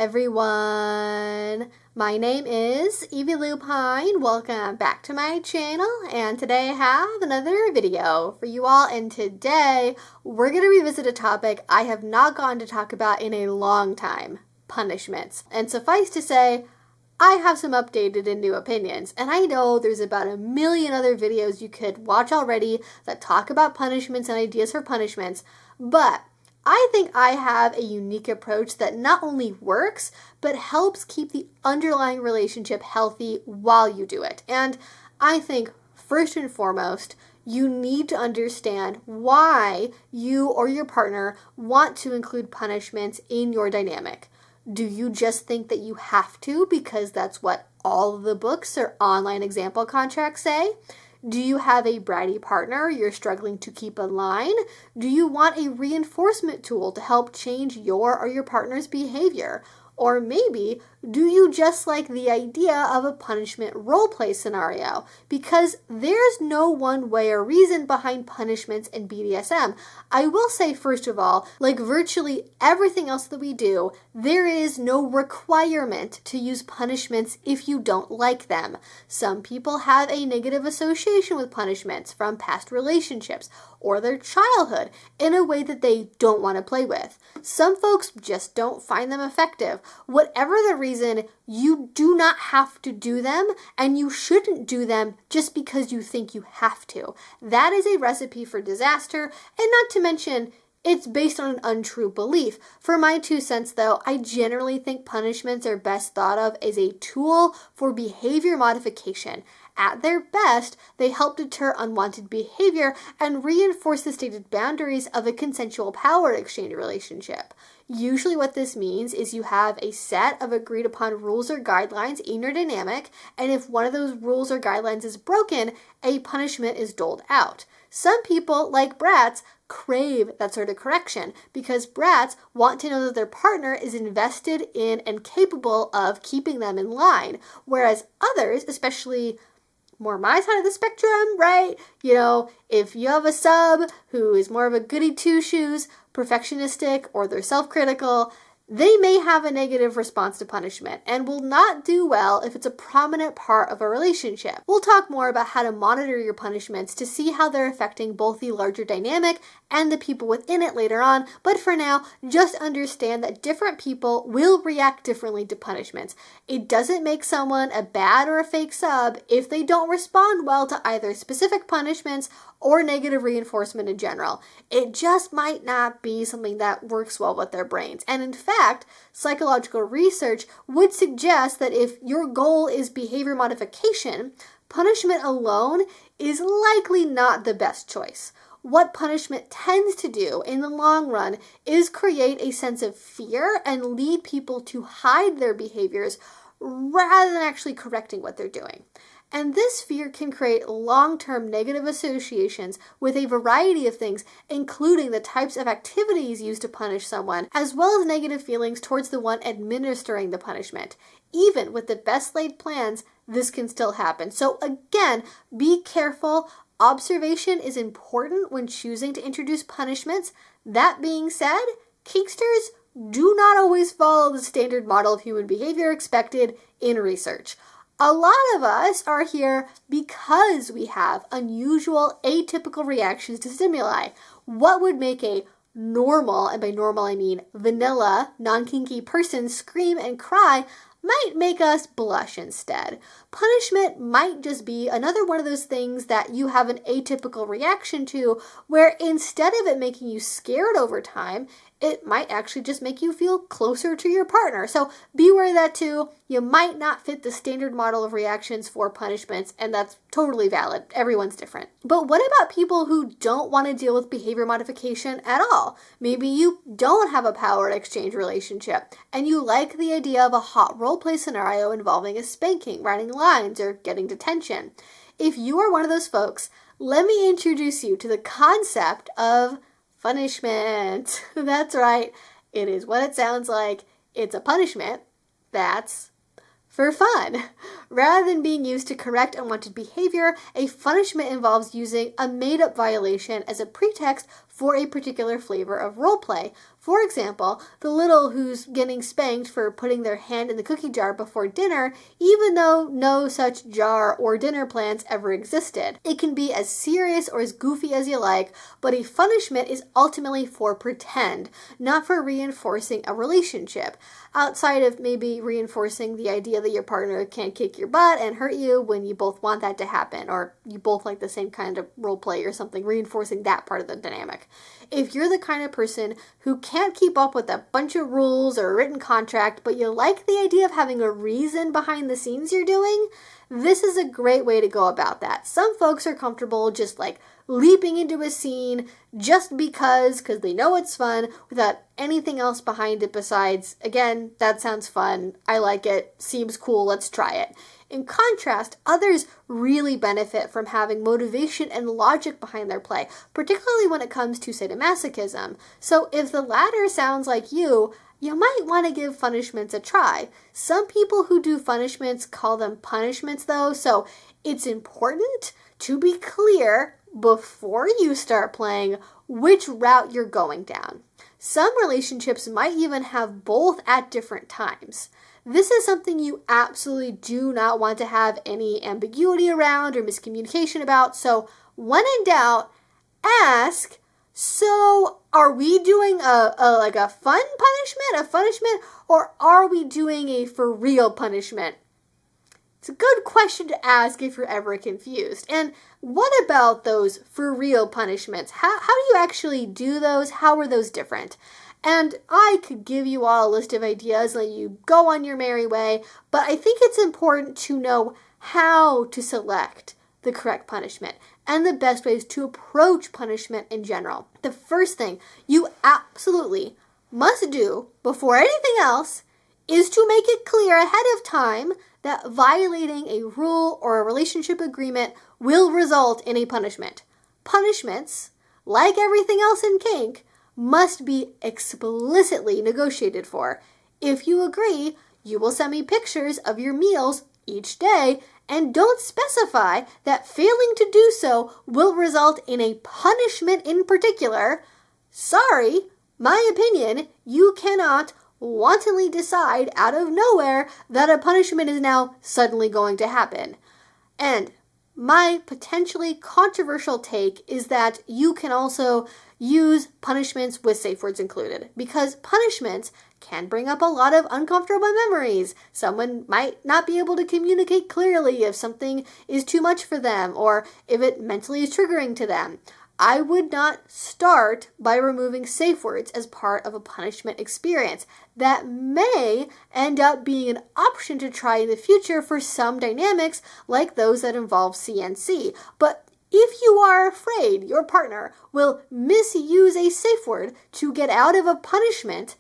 everyone. My name is Evie Lupine. Welcome back to my channel, and today I have another video for you all, and today we're going to revisit a topic I have not gotten to talk about in a long time: punishments. And suffice to say, I have some updated and new opinions, and I know there's about a million other videos you could watch already that talk about punishments and ideas for punishments, but I think I have a unique approach that not only works, but helps keep the underlying relationship healthy while you do it. And I think, first and foremost, you need to understand why you or your partner want to include punishments in your dynamic. Do you just think that you have to because that's what all of the books or online example contracts say? Do you have a bratty partner you're struggling to keep in line? Do you want a reinforcement tool to help change your or your partner's behavior? Or maybe, do you just like the idea of a punishment role-play scenario? Because there's no one way or reason behind punishments in BDSM. I will say, first of all, like virtually everything else that we do, there is no requirement to use punishments if you don't like them. Some people have a negative association with punishments from past relationships or their childhood in a way that they don't want to play with. Some folks just don't find them effective. Whatever the reason, you do not have to do them, and you shouldn't do them just because you think you have to. That is a recipe for disaster, and not to mention, it's based on an untrue belief. For my 2 cents though, I generally think punishments are best thought of as a tool for behavior modification. At their best, they help deter unwanted behavior and reinforce the stated boundaries of a consensual power exchange relationship. Usually what this means is you have a set of agreed upon rules or guidelines in your dynamic, and if one of those rules or guidelines is broken, a punishment is doled out. Some people, like brats, crave that sort of correction because brats want to know that their partner is invested in and capable of keeping them in line, whereas others, especially more my side of the spectrum, right? You know, if you have a sub who is more of a goody two-shoes, perfectionistic, or they're self-critical, they may have a negative response to punishment and will not do well if it's a prominent part of a relationship. We'll talk more about how to monitor your punishments to see how they're affecting both the larger dynamic and the people within it later on, but for now, just understand that different people will react differently to punishments. It doesn't make someone a bad or a fake sub if they don't respond well to either specific punishments or negative reinforcement in general. It just might not be something that works well with their brains. And in fact, psychological research would suggest that if your goal is behavior modification, punishment alone is likely not the best choice. What punishment tends to do in the long run is create a sense of fear and lead people to hide their behaviors rather than actually correcting what they're doing. And this fear can create long-term negative associations with a variety of things, including the types of activities used to punish someone, as well as negative feelings towards the one administering the punishment. Even with the best laid plans, this can still happen. So again, be careful. Observation is important when choosing to introduce punishments. That being said, kinksters do not always follow the standard model of human behavior expected in research. A lot of us are here because we have unusual, atypical reactions to stimuli. What would make a normal, and by normal I mean vanilla, non-kinky person scream and cry might make us blush instead. Punishment might just be another one of those things that you have an atypical reaction to, where instead of it making you scared over time, it might actually just make you feel closer to your partner. So be aware of that too. You might not fit the standard model of reactions for punishments, and that's totally valid. Everyone's different. But what about people who don't want to deal with behavior modification at all? Maybe you don't have a power exchange relationship, and you like the idea of a hot role-play scenario involving a spanking, writing lines, or getting detention. If you are one of those folks, let me introduce you to the concept of punishment. That's right. It is what it sounds like. It's a punishment that's for fun. Rather than being used to correct unwanted behavior, a punishment involves using a made-up violation as a pretext for a particular flavor of role play. For example, the little who's getting spanked for putting their hand in the cookie jar before dinner, even though no such jar or dinner plans ever existed. It can be as serious or as goofy as you like, but a punishment is ultimately for pretend, not for reinforcing a relationship. Outside of maybe reinforcing the idea that your partner can't kick your butt and hurt you when you both want that to happen, or you both like the same kind of role play or something, reinforcing that part of the dynamic. If you're the kind of person who can't keep up with a bunch of rules or a written contract, but you like the idea of having a reason behind the scenes you're doing, this is a great way to go about that. Some folks are comfortable just like leaping into a scene just because they know it's fun without anything else behind it besides, again, that sounds fun, I like it, seems cool, let's try it. In contrast, others really benefit from having motivation and logic behind their play, particularly when it comes to sadomasochism. So if the latter sounds like you might want to give funishments a try. Some people who do funishments call them punishments though, so it's important to be clear before you start playing which route you're going down. Some relationships might even have both at different times. This is something you absolutely do not want to have any ambiguity around or miscommunication about, so when in doubt, ask, so are we doing a fun punishment, or are we doing a for real punishment? It's a good question to ask if you're ever confused. And what about those for real punishments? How do you actually do those? How are those different? And I could give you all a list of ideas and let you go on your merry way, but I think it's important to know how to select the correct punishment and the best ways to approach punishment in general. The first thing you absolutely must do before anything else is to make it clear ahead of time that violating a rule or a relationship agreement will result in a punishment. Punishments, like everything else in kink, must be explicitly negotiated for. If you agree, you will send me pictures of your meals each day and don't specify that failing to do so will result in a punishment in particular. Sorry, my opinion, you cannot wantonly decide out of nowhere that a punishment is now suddenly going to happen. And my potentially controversial take is that you can also use punishments with safe words included, because punishments can bring up a lot of uncomfortable memories. Someone might not be able to communicate clearly if something is too much for them or if it mentally is triggering to them. I would not start by removing safe words as part of a punishment experience. That may end up being an option to try in the future for some dynamics like those that involve CNC. But if you are afraid your partner will misuse a safe word to get out of a punishment,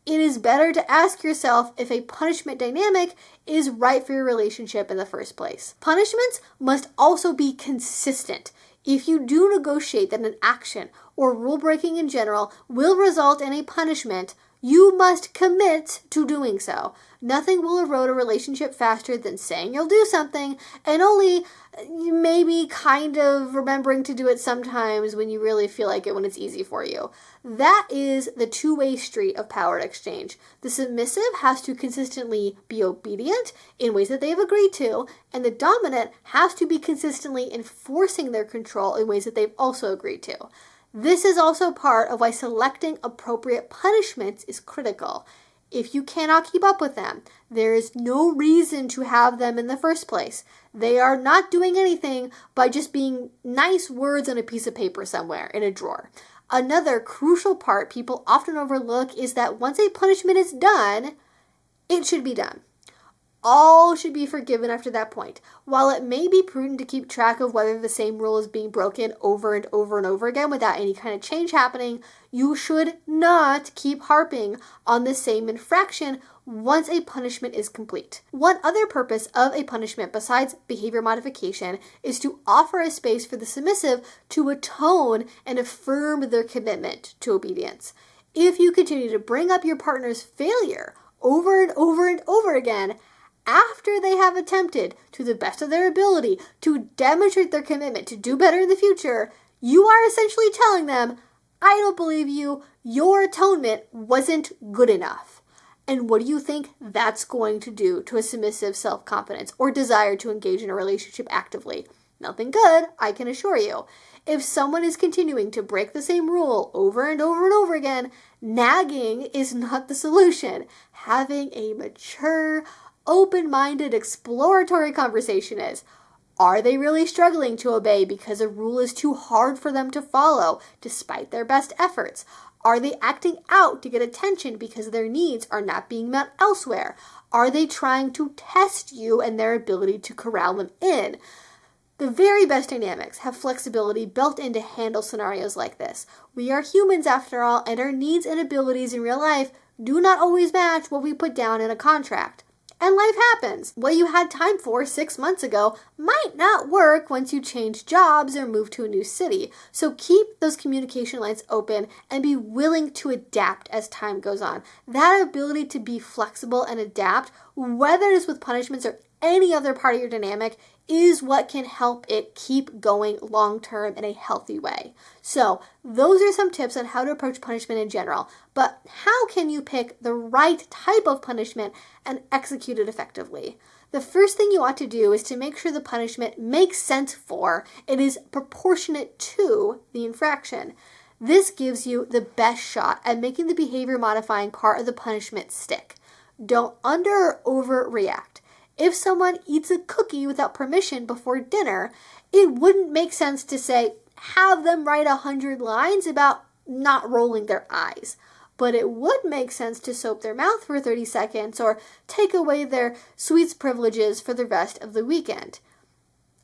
it is better to ask yourself if a punishment dynamic is right for your relationship in the first place. Punishments must also be consistent. If you do negotiate that an action or rule breaking in general will result in a punishment, you must commit to doing so. Nothing will erode a relationship faster than saying you'll do something and only maybe kind of remembering to do it sometimes when you really feel like it when it's easy for you. That is the two-way street of power exchange. The submissive has to consistently be obedient in ways that they've agreed to, and the dominant has to be consistently enforcing their control in ways that they've also agreed to. This is also part of why selecting appropriate punishments is critical. If you cannot keep up with them, there is no reason to have them in the first place. They are not doing anything by just being nice words on a piece of paper somewhere in a drawer. Another crucial part people often overlook is that once a punishment is done, it should be done. All should be forgiven after that point. While it may be prudent to keep track of whether the same rule is being broken over and over and over again without any kind of change happening, you should not keep harping on the same infraction once a punishment is complete. One other purpose of a punishment besides behavior modification is to offer a space for the submissive to atone and affirm their commitment to obedience. If you continue to bring up your partner's failure over and over and over again, after they have attempted, to the best of their ability, to demonstrate their commitment to do better in the future, you are essentially telling them, I don't believe you. Your atonement wasn't good enough. And what do you think that's going to do to a submissive self-confidence or desire to engage in a relationship actively? Nothing good, I can assure you. If someone is continuing to break the same rule over and over and over again, nagging is not the solution. Having a mature, open-minded, exploratory conversation is. Are they really struggling to obey because a rule is too hard for them to follow, despite their best efforts? Are they acting out to get attention because their needs are not being met elsewhere? Are they trying to test you and their ability to corral them in? The very best dynamics have flexibility built in to handle scenarios like this. We are humans after all, and our needs and abilities in real life do not always match what we put down in a contract. And life happens. What you had time for 6 months ago might not work once you change jobs or move to a new city. So keep those communication lines open and be willing to adapt as time goes on. That ability to be flexible and adapt, whether it is with punishments or any other part of your dynamic, is what can help it keep going long-term in a healthy way. So those are some tips on how to approach punishment in general, but how can you pick the right type of punishment and execute it effectively? The first thing you ought to do is to make sure the punishment makes sense for, it is proportionate to the infraction. This gives you the best shot at making the behavior modifying part of the punishment stick. Don't under or overreact. If someone eats a cookie without permission before dinner, it wouldn't make sense to say, have them write 100 lines about not rolling their eyes. But it would make sense to soap their mouth for 30 seconds or take away their sweets privileges for the rest of the weekend.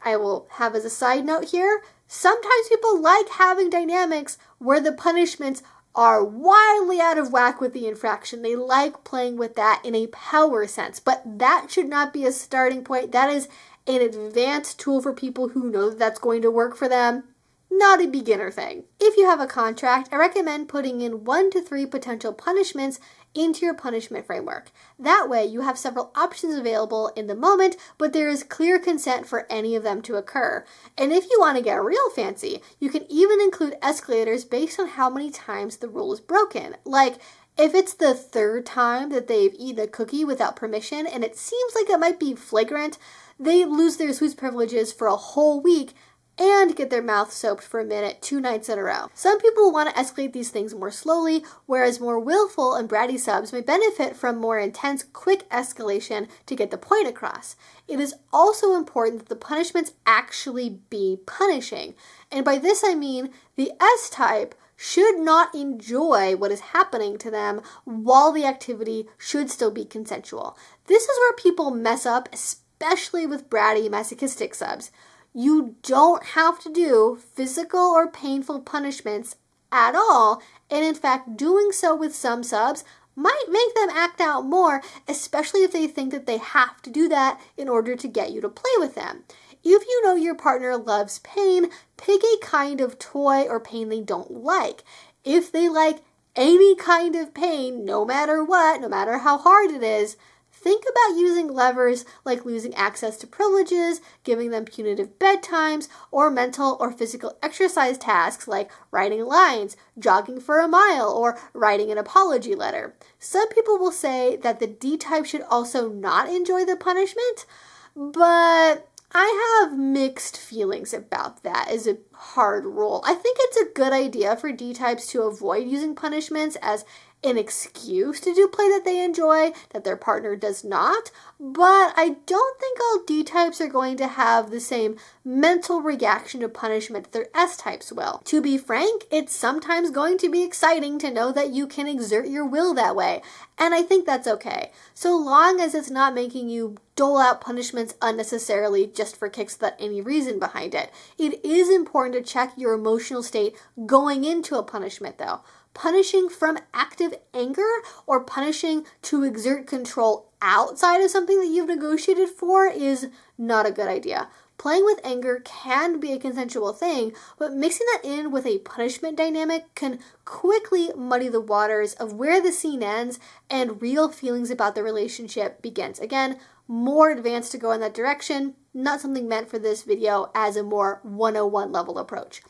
I will have as a side note here, sometimes people like having dynamics where the punishments are wildly out of whack with the infraction. They like playing with that in a power sense, but that should not be a starting point. That is an advanced tool for people who know that that's going to work for them, not a beginner thing. If you have a contract, I recommend putting in 1 to 3 potential punishments into your punishment framework. That way you have several options available in the moment, but there is clear consent for any of them to occur. And if you want to get real fancy, you can even include escalators based on how many times the rule is broken. Like, if it's the 3rd time that they've eaten a cookie without permission and it seems like it might be flagrant, they lose their sweets privileges for a whole week and get their mouth soaped for a minute 2 nights in a row. Some people want to escalate these things more slowly, whereas more willful and bratty subs may benefit from more intense, quick escalation to get the point across. It is also important that the punishments actually be punishing. And by this I mean the S-type should not enjoy what is happening to them while the activity should still be consensual. This is where people mess up, especially with bratty masochistic subs. You don't have to do physical or painful punishments at all, and in fact, doing so with some subs might make them act out more, especially if they think that they have to do that in order to get you to play with them. If you know your partner loves pain, pick a kind of toy or pain they don't like. If they like any kind of pain, no matter what, no matter how hard it is, think about using levers like losing access to privileges, giving them punitive bedtimes, or mental or physical exercise tasks like writing lines, jogging for a mile, or writing an apology letter. Some people will say that the D-type should also not enjoy the punishment, but I have mixed feelings about that as a hard rule. I think it's a good idea for D-types to avoid using punishments as an excuse to do play that they enjoy, that their partner does not, but I don't think all D-types are going to have the same mental reaction to punishment that their S-types will. To be frank, it's sometimes going to be exciting to know that you can exert your will that way, and I think that's okay, so long as it's not making you dole out punishments unnecessarily just for kicks without any reason behind it. It is important to check your emotional state going into a punishment though. Punishing from active anger or punishing to exert control outside of something that you've negotiated for is not a good idea. Playing with anger can be a consensual thing, but mixing that in with a punishment dynamic can quickly muddy the waters of where the scene ends and real feelings about the relationship begins. Again, more advanced to go in that direction, not something meant for this video as a more 101 level approach.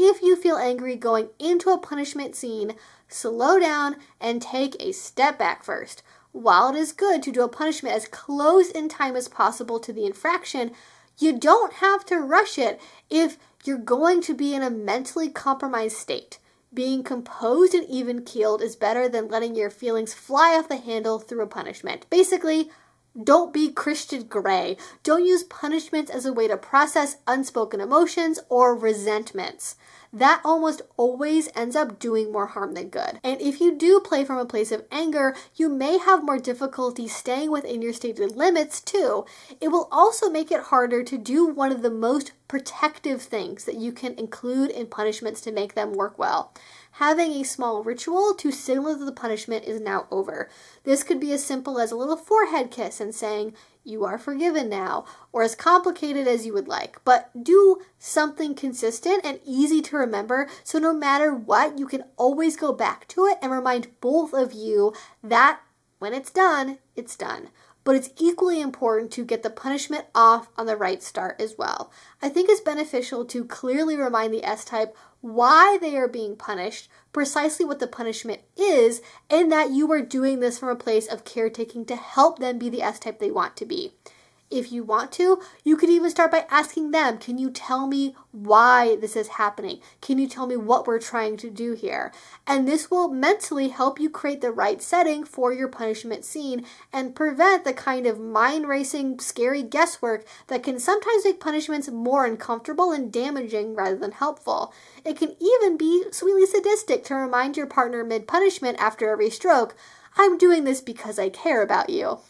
If you feel angry going into a punishment scene, slow down and take a step back first. While it is good to do a punishment as close in time as possible to the infraction, you don't have to rush it if you're going to be in a mentally compromised state. Being composed and even-keeled is better than letting your feelings fly off the handle through a punishment. Basically, don't be Christian Grey. Don't use punishments as a way to process unspoken emotions or resentments. That almost always ends up doing more harm than good. And if you do play from a place of anger, you may have more difficulty staying within your stated limits too. It will also make it harder to do one of the most protective things that you can include in punishments to make them work well. Having a small ritual to signal that the punishment is now over. This could be as simple as a little forehead kiss and saying, "You are forgiven now," or as complicated as you would like. But do something consistent and easy to remember, so no matter what, you can always go back to it and remind both of you that when it's done, it's done. But it's equally important to get the punishment off on the right start as well. I think it's beneficial to clearly remind the S-type why they are being punished, precisely what the punishment is, and that you are doing this from a place of caretaking to help them be the S-type they want to be. If you want to, you could even start by asking them, can you tell me why this is happening? Can you tell me what we're trying to do here? And this will mentally help you create the right setting for your punishment scene and prevent the kind of mind-racing, scary guesswork that can sometimes make punishments more uncomfortable and damaging rather than helpful. It can even be sweetly sadistic to remind your partner mid-punishment after every stroke, "I'm doing this because I care about you."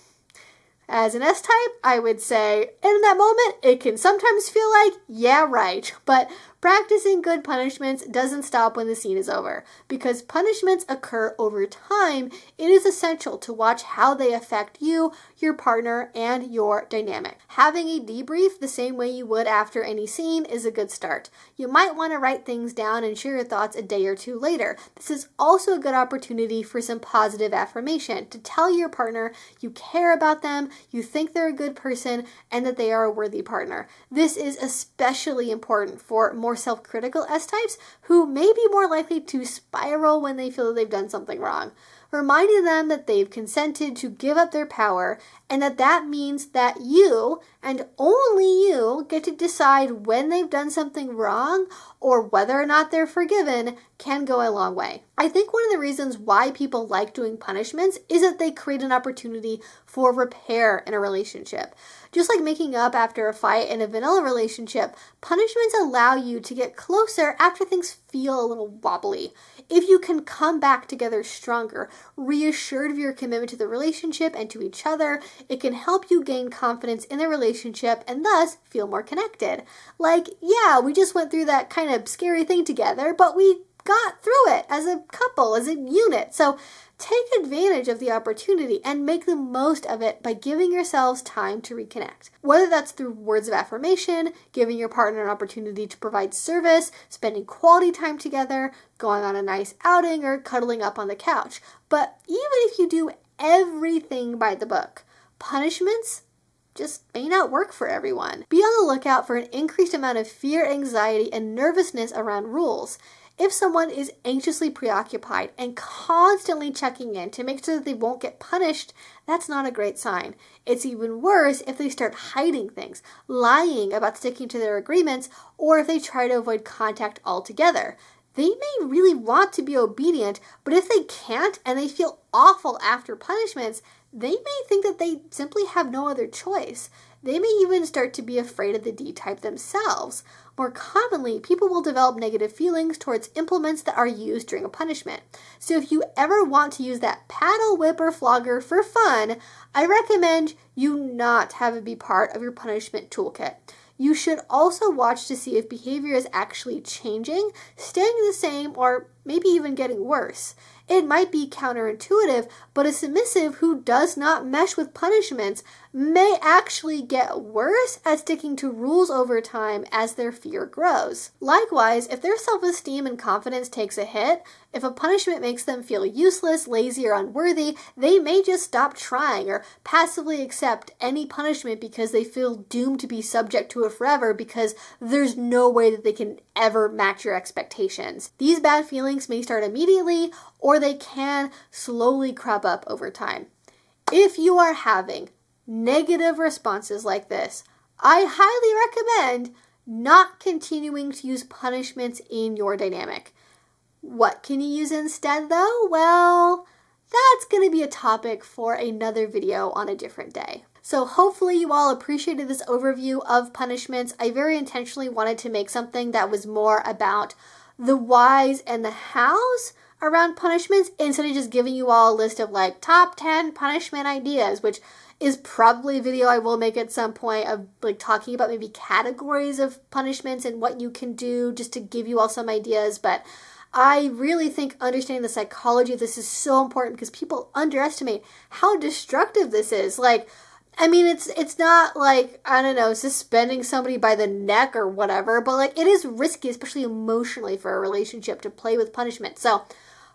As an S-type, I would say, in that moment, it can sometimes feel like, yeah, right. But practicing good punishments doesn't stop when the scene is over. Because punishments occur over time, it is essential to watch how they affect you, your partner, and your dynamic. Having a debrief the same way you would after any scene is a good start. You might want to write things down and share your thoughts a day or two later. This is also a good opportunity for some positive affirmation, to tell your partner you care about them, you think they're a good person, and that they are a worthy partner. This is especially important for more self-critical S-types who may be more likely to spiral when they feel that they've done something wrong. Reminding them that they've consented to give up their power and that means that you, and only you, get to decide when they've done something wrong or whether or not they're forgiven can go a long way. I think one of the reasons why people like doing punishments is that they create an opportunity for repair in a relationship. Just like making up after a fight in a vanilla relationship, punishments allow you to get closer after things feel a little wobbly. If you can come back together stronger, reassured of your commitment to the relationship and to each other, it can help you gain confidence in the relationship and thus feel more connected. Like, yeah, we just went through that kind of scary thing together, but we got through it as a couple, as a unit. So take advantage of the opportunity and make the most of it by giving yourselves time to reconnect. Whether that's through words of affirmation, giving your partner an opportunity to provide service, spending quality time together, going on a nice outing, or cuddling up on the couch. But even if you do everything by the book, punishments just may not work for everyone. Be on the lookout for an increased amount of fear, anxiety, and nervousness around rules. If someone is anxiously preoccupied and constantly checking in to make sure that they won't get punished, that's not a great sign. It's even worse if they start hiding things, lying about sticking to their agreements, or if they try to avoid contact altogether. They may really want to be obedient, but if they can't and they feel awful after punishments, they may think that they simply have no other choice. They may even start to be afraid of the D-type themselves. More commonly, people will develop negative feelings towards implements that are used during a punishment. So if you ever want to use that paddle, whip, or flogger for fun, I recommend you not have it be part of your punishment toolkit. You should also watch to see if behavior is actually changing, staying the same, or maybe even getting worse. It might be counterintuitive, but a submissive who does not mesh with punishments may actually get worse at sticking to rules over time as their fear grows. Likewise, if their self-esteem and confidence takes a hit, if a punishment makes them feel useless, lazy, or unworthy, they may just stop trying or passively accept any punishment because they feel doomed to be subject to it forever because there's no way that they can ever match your expectations. These bad feelings may start immediately, or they can slowly crop up over time. If you are having negative responses like this, I highly recommend not continuing to use punishments in your dynamic. What can you use instead though? Well, that's going to be a topic for another video on a different day. So hopefully you all appreciated this overview of punishments. I very intentionally wanted to make something that was more about the whys and the hows around punishments instead of just giving you all a list of like top 10 punishment ideas, which is probably a video I will make at some point of like talking about maybe categories of punishments and what you can do just to give you all some ideas. But I really think understanding the psychology of this is so important because people underestimate how destructive this is. Like, I mean, it's not like, I don't know, suspending somebody by the neck or whatever, but like it is risky, especially emotionally for a relationship to play with punishment. So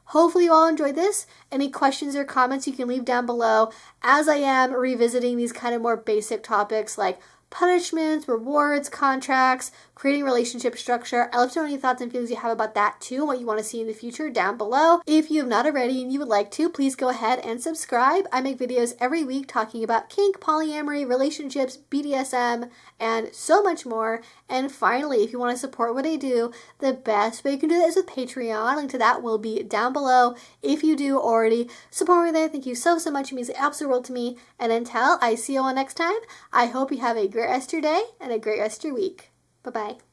hopefully you all enjoyed this. Any questions or comments you can leave down below as I am revisiting these kind of more basic topics like punishments, rewards, contracts, creating relationship structure. I'd love to know any thoughts and feelings you have about that too, what you want to see in the future down below. If you have not already and you would like to, please go ahead and subscribe. I make videos every week talking about kink, polyamory, relationships, BDSM, and so much more. And finally, if you want to support what I do, the best way you can do that is with Patreon. Link to that will be down below. If you do already support me there, thank you so much. It means the absolute world to me. And until I see you all next time, I hope you have a great rest of your day and a great rest of your week. Bye-bye.